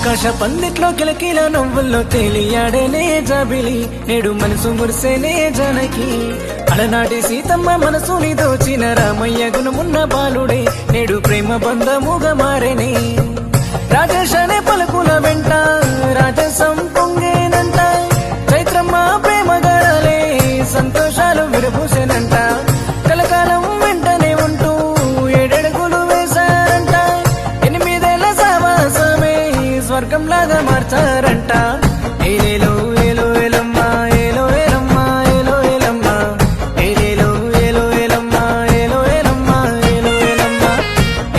ఆకాశ పందిట్లో కిలకిల నవ్వుల్లో తేలియాడేనే జాబిలి నేడు మనసు మురిసేనే జానకి అలనాటి సీతమ్మ మనసుని దోచిన రామయ్య గుణమున్న బాలుడే నేడు ప్రేమ బంధముగా మారేనే రాజేష్ అనే పలుకుల వెంట రాజసం పొంగేనంట చైత్రమ్మ ప్రేమ గడలే సంతోషాలు విరబూసేనంట కలకాలం వెంటనే ఉంటూ ఏడడుగులు వేశారంట 8 ఏళ్ల సావాసమే స్వర్గంలాగా మార్చారంట ఏలేలో ఏలో ఏలమ్మ ఏలో ఏలమ్మ ఏలో ఏలమ్మ ఏలేలో ఏలో ఏలమ్మ ఏలో ఏలమ్మ ఏలో ఏలమ్మ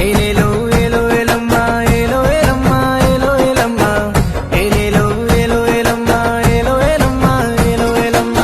ఏలేలో ఏలో ఏలమ్మ ఏలో ఏలమ్మ ఏలో ఏలమ్మ ఏలేలో ఏలో ఏలమ్మ ఏలో ఏలమ్మ ఏలో ఏలమ్మ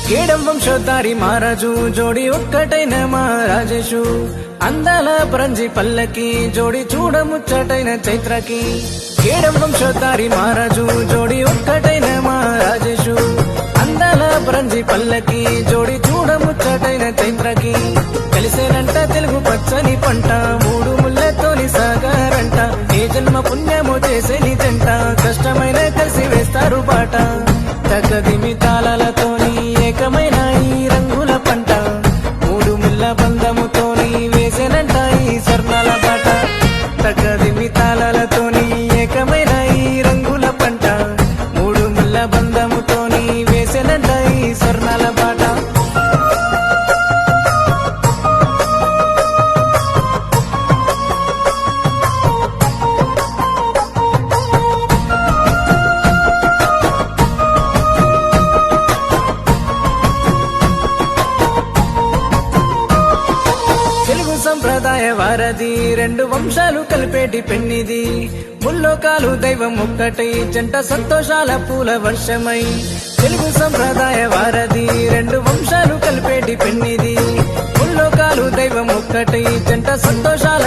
కేడం వంశోద్ధారి మహారాజు జోడి ఒక్కటైన మహారాజేషు అందాల పరంజి పల్లకి జోడి చూడముచ్చటైన చైత్రకి కేడం వంశోద్ధారి మహారాజు జోడి ఒక్కటైన మహారాజేషు అందాల పరంజి పల్లకి జోడి చూడముచ్చటైన చైత్రకి కలిసేనంట తెలుగు పచ్చని పంట 3 ముళ్ళతోని సాగారంట ఏ జన్మ పుణ్యమో చేసే నిజంట కష్టమైన కలిసి వేస్తారు బాట తగ్గదిమి తాళాలతోని ఏకమైన ఈ రంగుల పంట 3 ముళ్ళ బంధముతోని వేసేనంట ఈ స్వర్ణాల బాట తగ్గదిమి తాళాలతోని ఏకమైన ఈ రంగుల పంట 3 ముళ్ళ బంధముతోని వేసేనంట ఈ స్వర్ణాల బాట తెలుగు సంప్రదాయ వారధి 2 వంశాలు కలిపేటి పెన్నిది ముల్లోకాలు దైవం ఒక్కటై జంట సంతోషాల పూల వర్షమై తెలుగు సంప్రదాయ వారధి 2 వంశాలు కలిపేటి పెన్నిది ముల్లోకాలు దైవం ఒక్కటై జంట సంతోషాల